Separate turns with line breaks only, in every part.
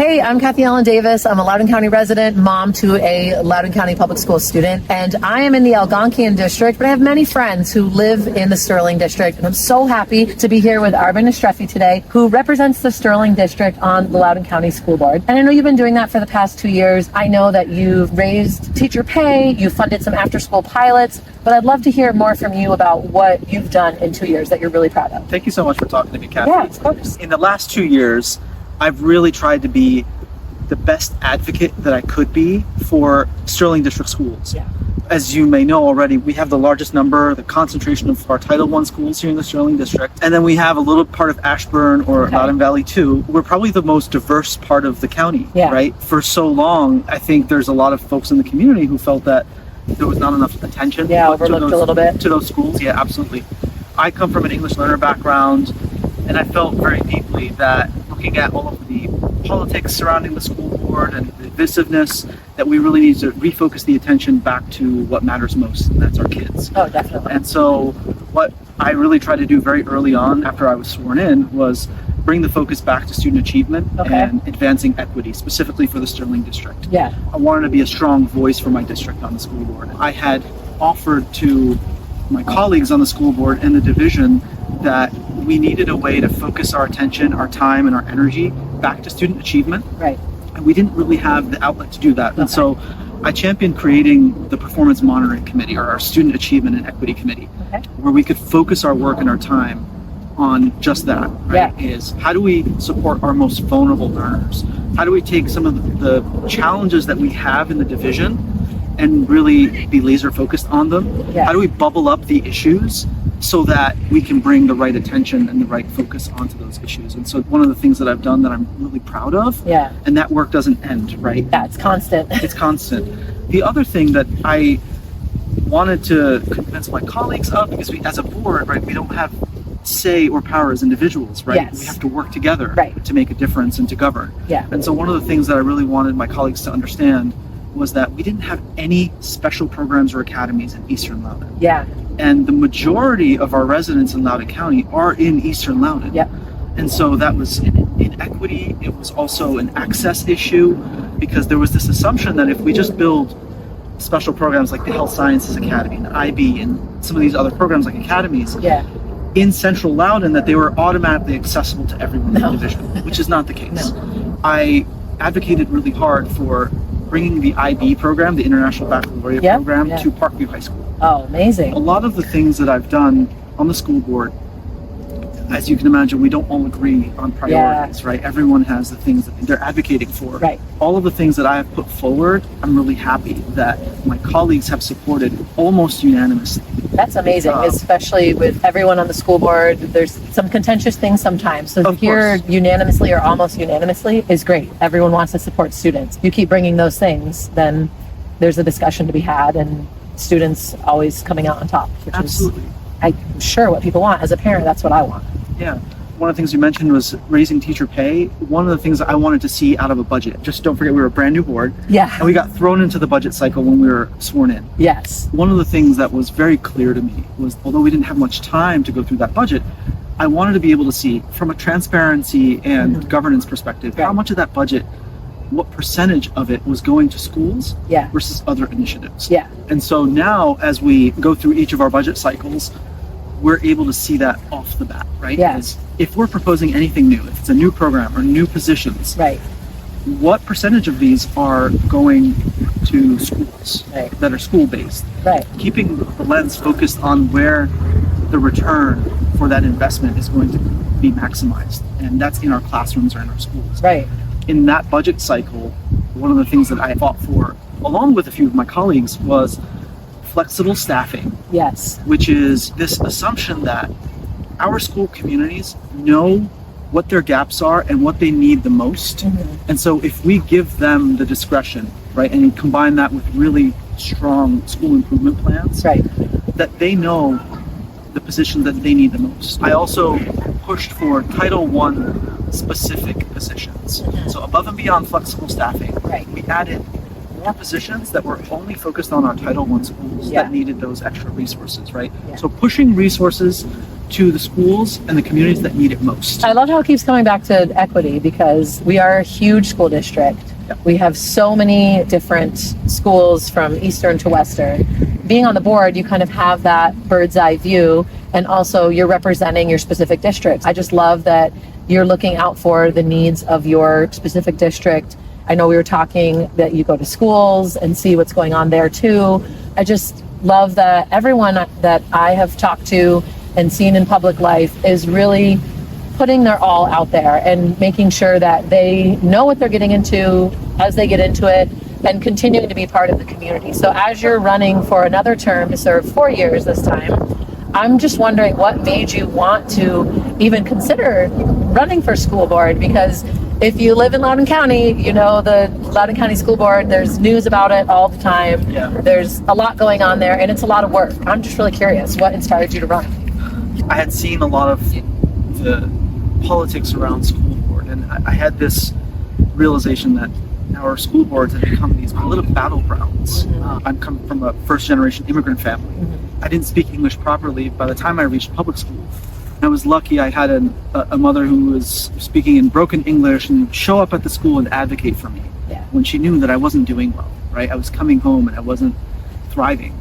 Hey, I'm Kathy Ellen Davis. I'm a Loudoun County resident, mom to a Loudoun County Public School student, and I am in the Algonquian district, but I have many friends who live in the Sterling district, and I'm so happy to be here with Arben Istrefi today, who represents the Sterling district on the Loudoun County School Board. And I know you've been doing that for the past 2 years. I know that you've raised teacher pay, you funded some after-school pilots, but I'd love to hear more from you about what you've done in 2 years that you're really proud of.
Thank you so much for talking to me, Kathy.
Yeah, of course.
In the last 2 years, I've really tried to be the best advocate that I could be for Sterling District schools.
Yeah.
As you may know already, we have the largest number, the concentration of our Title I schools here in the Sterling District. And then we have a little part of Ashburn or Loudoun Valley too. We're probably the most diverse part of the county, right? For so long, I think there's a lot of folks in the community who felt that there was not enough attention
overlooked a little bit
to those schools. Yeah, absolutely. I come from an English learner background, and I felt very deeply that looking at all of the politics surrounding the school board and the divisiveness, that we really need to refocus the attention back to what matters most, and that's our kids.
Oh, definitely.
And so what I really tried to do very early on after I was sworn in was bring the focus back to student achievement and advancing equity, specifically for the Sterling district.
Yeah.
I wanted to be a strong voice for my district on the school board. I had offered to my colleagues on the school board and the division that we needed a way to focus our attention, our time, and our energy back to student achievement.
Right.
And we didn't really have the outlet to do that. And so I championed creating the Performance Monitoring Committee, or our Student Achievement and Equity Committee, where we could focus our work and our time on just that, right? Is how do we support our most vulnerable learners? How do we take some of the challenges that we have in the division and really be laser focused on them? How do we bubble up the issues so that we can bring the right attention and the right focus onto those issues? And so one of the things that I've done that I'm really proud of, and that work doesn't end, right?
Yeah, it's constant.
It's constant. The other thing that I wanted to convince my colleagues of, because we, as a board, right, we don't have say or power as individuals, right? We have to work together to make a difference and to govern. And so one of the things that I really wanted my colleagues to understand was that we didn't have any special programs or academies in Eastern Loudoun. And the majority of our residents in Loudoun County are in Eastern Loudoun. And so that was an inequity. It was also an access issue, because there was this assumption that if we just build special programs like the Health Sciences Academy and the IB and some of these other programs like academies in Central Loudoun, that they were automatically accessible to everyone in the division, which is not the case. I advocated really hard for bringing the IB program, the International Baccalaureate program, to Parkview High School.
Oh, amazing.
A lot of the things that I've done on the school board, as you can imagine, we don't all agree on priorities, right? Everyone has the things that they're advocating for. All of the things that I have put forward, I'm really happy that my colleagues have supported almost unanimously.
That's amazing, especially with everyone on the school board. There's some contentious things sometimes. So to hear unanimously or almost unanimously is great. Everyone wants to support students. You keep bringing those things, then there's a discussion to be had, and students always coming out on top, which is, I'm sure, what people want. As a parent, that's what I want.
Yeah. One of the things you mentioned was raising teacher pay. One of the things that I wanted to see out of a budget, just don't forget we were a brand new board. And we got thrown into the budget cycle when we were sworn in. One of the things that was very clear to me was, although we didn't have much time to go through that budget, I wanted to be able to see from a transparency and governance perspective, how much of that budget, what percentage of it was going to schools versus other initiatives. And so now, as we go through each of our budget cycles, we're able to see that off the bat, right? As if we're proposing anything new, if it's a new program or new positions, what percentage of these are going to schools that are school-based? Keeping the lens focused on where the return for that investment is going to be maximized, and that's in our classrooms or in our schools. In that budget cycle, one of the things that I fought for, along with a few of my colleagues, was flexible staffing. Which is this assumption that our school communities know what their gaps are and what they need the most. And so if we give them the discretion, right, and you combine that with really strong school improvement plans, that they know the positions that they need the most. I also pushed for Title I specific positions. So above and beyond flexible staffing, we added more positions that were only focused on our Title I schools that needed those extra resources, right? So pushing resources to the schools and the communities that need it most.
I love how it keeps coming back to equity, because we are a huge school district. Yep. We have so many different schools from Eastern to Western. Being on the board, you kind of have that bird's eye view, and also you're representing your specific district. I just love that you're looking out for the needs of your specific district. I know we were talking that you go to schools and see what's going on there too. I just love that everyone that I have talked to and seen in public life is really putting their all out there and making sure that they know what they're getting into as they get into it, and continuing to be part of the community. So as you're running for another term to serve 4 years this time, I'm just wondering what made you want to even consider running for school board, because if you live in Loudoun County, you know the Loudoun County School Board, there's news about it all the time. Yeah. There's a lot going on there, and it's a lot of work. I'm just really curious, what inspired you to run?
I had seen a lot of the politics around school board, and I had this realization that our school boards have become these little battlegrounds. Mm-hmm. I'm coming from a first-generation immigrant family. Mm-hmm. I didn't speak English properly by the time I reached public school. I was lucky I had a mother who was speaking in broken English and show up at the school and advocate for me when she knew that I wasn't doing well, right? I was coming home and I wasn't thriving.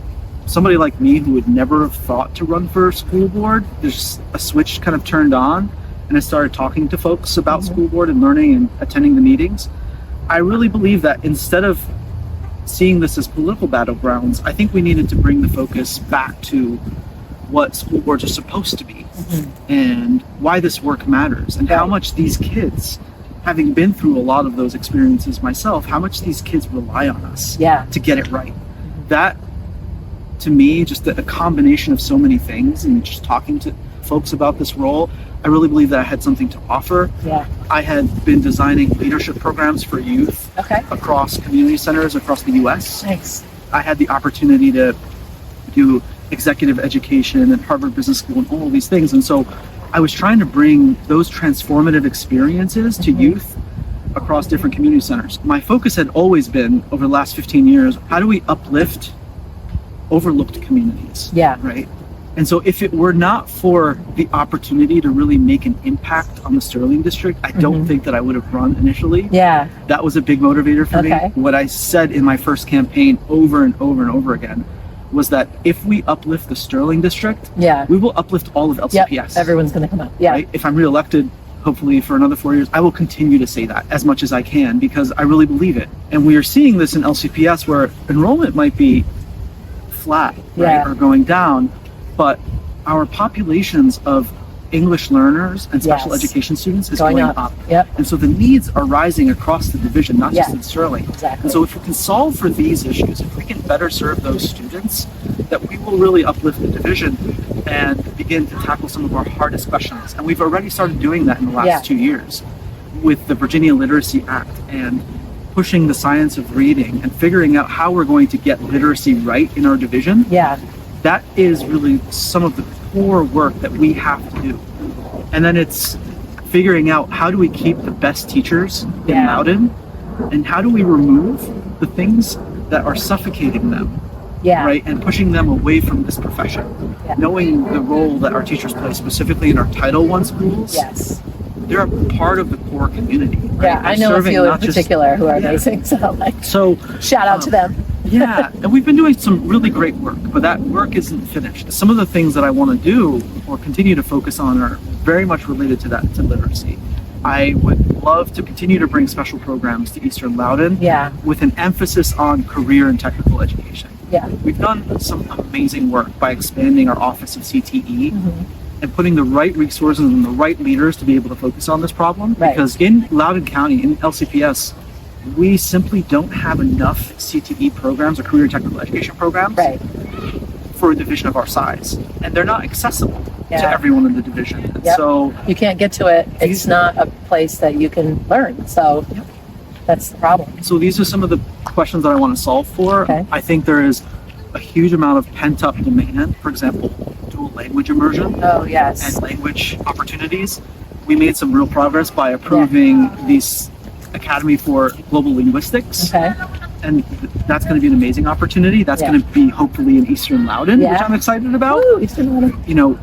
Somebody like me who would never have thought to run for school board, there's a switch kind of turned on, and I started talking to folks about mm-hmm. school board and learning and attending the meetings. I really believe that instead of seeing this as political battlegrounds, I think we needed to bring the focus back to what school boards are supposed to be mm-hmm. and why this work matters, and how much these kids, having been through a lot of those experiences myself, how much these kids rely on us to get it right. Mm-hmm. That, to me, just a combination of so many things, and just talking to folks about this role, I really believe that I had something to offer. Yeah. I had been designing leadership programs for youth across community centers across the U.S.
Thanks.
I had the opportunity to do executive education and Harvard Business School and all of these things. And so I was trying to bring those transformative experiences to mm-hmm. youth across different community centers. My focus had always been, over the last 15 years, how do we uplift overlooked communities? Yeah. Right? And so if it were not for the opportunity to really make an impact on the Sterling District, I don't mm-hmm. think that I would have run initially. Yeah. That was a big motivator for me. What I said in my first campaign over and over and over again was that if we uplift the Sterling District, we will uplift all of LCPS.
Yep. Everyone's going to come up. Yeah.
Right? If I'm reelected, hopefully for another 4 years, I will continue to say that as much as I can, because I really believe it. And we are seeing this in LCPS, where enrollment might be flat, right, or going down, but our populations of English learners and special education students is going up. Yep. And so the needs are rising across the division, not just in Sterling. Exactly. And so if we can solve for these issues, if we can better serve those students, that we will really uplift the division and begin to tackle some of our hardest questions. And we've already started doing that in the last 2 years with the Virginia Literacy Act, and pushing the science of reading and figuring out how we're going to get literacy right in our division. Yeah. That is really some of the core work that we have to do. And then it's figuring out, how do we keep the best teachers in Loudoun, and how do we remove the things that are suffocating them, right, and pushing them away from this profession. Knowing the role that our teachers play, specifically in our Title I schools, they're a part of the core community. Right?
Yeah, I know a few in particular who are amazing, so shout out to them.
Yeah, and we've been doing some really great work, but that work isn't finished. Some of the things that I want to do or continue to focus on are very much related to that, to literacy. I would love to continue to bring special programs to Eastern Loudoun with an emphasis on career and technical education. Yeah. We've done some amazing work by expanding our Office of CTE and putting the right resources and the right leaders to be able to focus on this problem. Because in Loudoun County, in LCPS, we simply don't have enough CTE programs or career technical education programs for a division of our size. And they're not accessible to everyone in the division. And so
you can't get to it. It's not a place that you can learn. So that's the problem.
So these are some of the questions that I want to solve for. I think there is a huge amount of pent-up demand. For example, dual language immersion and language opportunities. We made some real progress by approving these Academy for Global Linguistics. And that's going to be an amazing opportunity. That's going to be hopefully in Eastern Loudoun, which I'm excited about.
Woo, Eastern Loudoun.
You know,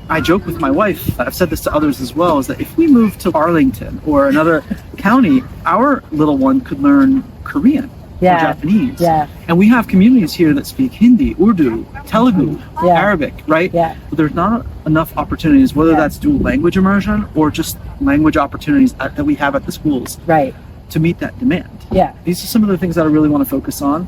I joke with my wife, I've said this to others as well, is that if we move to Arlington or another county, our little one could learn Korean or Japanese.
Yeah.
And we have communities here that speak Hindi, Urdu, Telugu, Arabic, right?
Yeah.
But there's not enough opportunities, whether that's dual language immersion or just language opportunities that we have at the schools to meet that demand.
Yeah.
These are some of the things that I really want to focus on.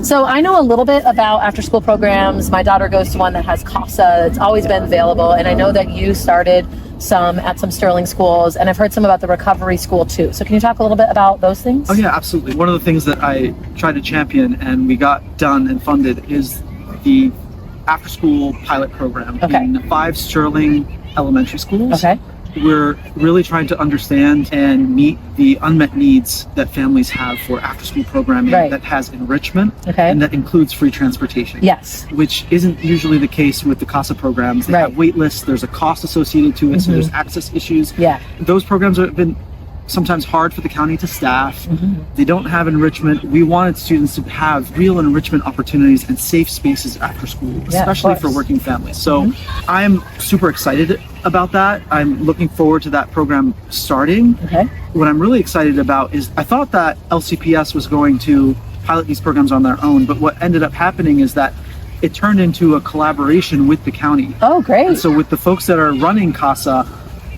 So I know a little bit about after school programs. My daughter goes to one that has CASA. It's always been available. And I know that you started some at some Sterling schools, and I've heard some about the recovery school too. So can you talk a little bit about those things?
Oh yeah, absolutely. One of the things that I tried to champion and we got done and funded is the after school pilot program in 5 Sterling elementary schools.
Okay.
We're really trying to understand and meet the unmet needs that families have for after-school programming that has enrichment and that includes free transportation.
Yes.
Which isn't usually the case with the CASA programs. They have wait lists, there's a cost associated to it, so there's access issues.
Yeah.
Those programs have been sometimes hard for the county to staff. They don't have enrichment. We wanted students to have real enrichment opportunities and safe spaces after school, especially for working families. So I'm super excited about that. I'm looking forward to that program starting. What I'm really excited about is I thought that LCPS was going to pilot these programs on their own, but what ended up happening is that it turned into a collaboration with the county.
Oh, great.
And so with the folks that are running CASA,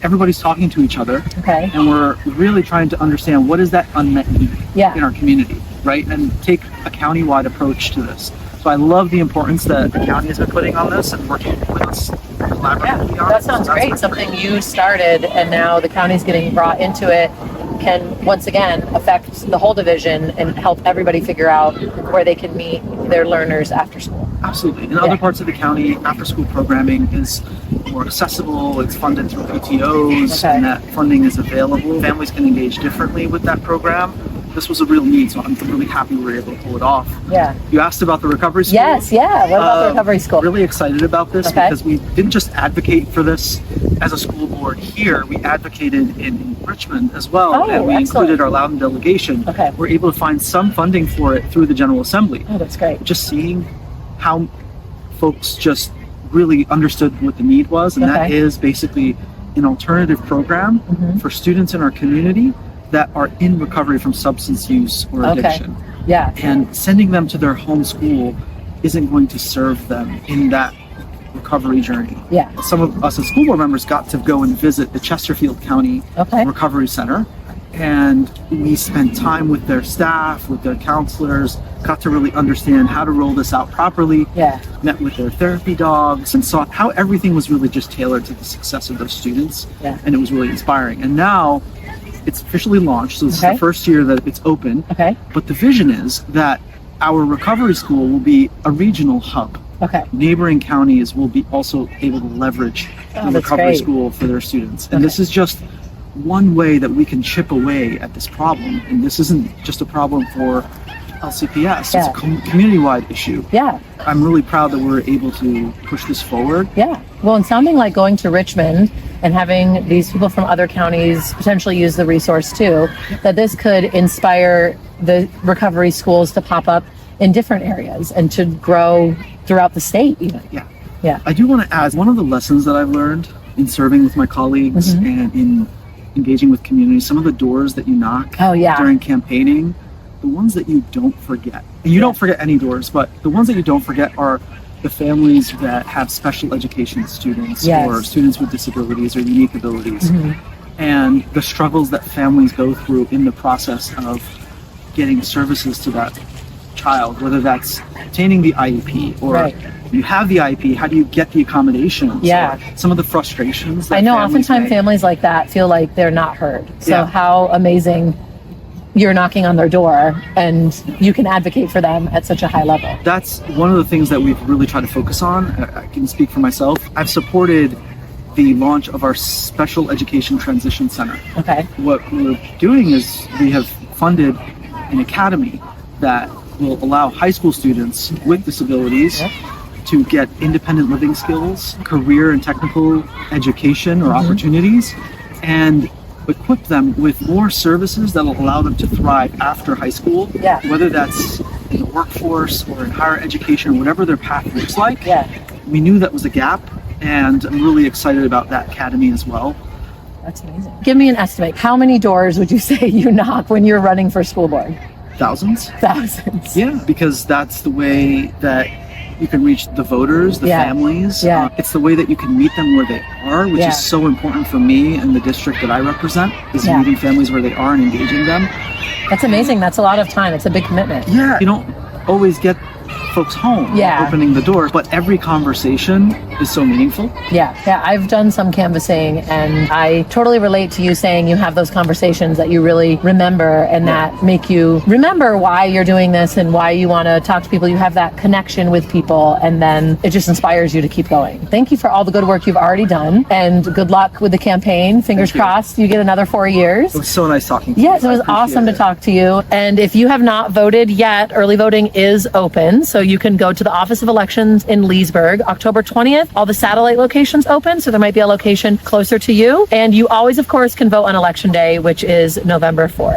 everybody's talking to each other, and we're really trying to understand what is that unmet need in our community, right? And take a county-wide approach to this. So I love the importance that the county has been putting on this and working with us collaboratively on it.
That sounds great. Something you started and now the county's getting brought into it can once again affect the whole division and help everybody figure out where they can meet their learners after school.
Absolutely. In other parts of the county, after school programming is more accessible, it's funded through PTOs, and that funding is available. Families can engage differently with that program. This was a real need, so I'm really happy we were able to pull it off.
Yeah.
You asked about the recovery school?
Yes, yeah. What about the recovery school?
Really excited about this because we didn't just advocate for this as a school board here, we advocated in Richmond as well, and we included our Loudoun delegation. We're able to find some funding for it through the General Assembly.
Oh, that's great.
Just seeing how folks just really understood what the need was, and that is basically an alternative program for students in our community that are in recovery from substance use or addiction.
Yeah.
And sending them to their home school isn't going to serve them in that recovery journey.
Yeah.
Some of us as school board members got to go and visit the Chesterfield County Recovery Center, and we spent time with their staff, with their counselors, got to really understand how to roll this out properly, met with their therapy dogs, and saw how everything was really just tailored to the success of those students, and it was really inspiring. And now it's officially launched, so this is the first year that it's open, but the vision is that our recovery school will be a regional hub. Neighboring counties will be also able to leverage the recovery school for their students. And this is just one way that we can chip away at this problem. And this isn't just a problem for LCPS, it's a community-wide issue. I'm really proud that we're able to push this forward.
Well, and sounding like going to Richmond and having these people from other counties potentially use the resource too, that this could inspire the recovery schools to pop up in different areas and to grow throughout the state even. I do want to add, one of the lessons that I've learned in serving with my colleagues and in engaging with community, some of the doors that you knock during campaigning, the ones that you don't forget. And you don't forget any doors, but the ones that you don't forget are the families that have special education students or students with disabilities or unique abilities, and the struggles that families go through in the process of getting services to that child, whether that's obtaining the IEP or you have the IEP, how do you get the accommodations? Some of the frustrations. I know oftentimes families like that feel like they're not heard. So how amazing you're knocking on their door and you can advocate for them at such a high level.
That's one of the things that we've really tried to focus on. I can speak for myself. I've supported the launch of our Special Education Transition Center. What we're doing is we have funded an academy that will allow high school students with disabilities to get independent living skills, career and technical education or opportunities, and equip them with more services that will allow them to thrive after high school, whether that's in the workforce or in higher education or whatever their path looks like. We knew that was a gap and I'm really excited about that academy as well.
That's amazing. Give me an estimate. How many doors would you say you knock when you're running for school board?
Thousands.
Thousands.
Yeah, because that's the way that you can reach the voters, the families. It's the way that you can meet them where they are, which is so important for me and the district that I represent, is meeting families where they are and engaging them.
That's amazing. That's a lot of time. It's a big commitment.
Yeah, you don't always get folks home opening the door, but every conversation is so meaningful. Yeah, I've done some canvassing, and I totally relate to you saying you have those conversations that you really remember and that make you remember why you're doing this and why you want to talk to people. You have that connection with people, and then it just inspires you to keep going. Thank you for all the good work you've already done, and good luck with the campaign. Fingers crossed you get another 4 years. It was so nice talking to you. Yes, it was awesome to talk to you. And if you have not voted yet, early voting is open, so you can go to the Office of Elections in Leesburg. October 20th, all the satellite locations open, so there might be a location closer to you. And you always, of course, can vote on Election Day, which is November 4th.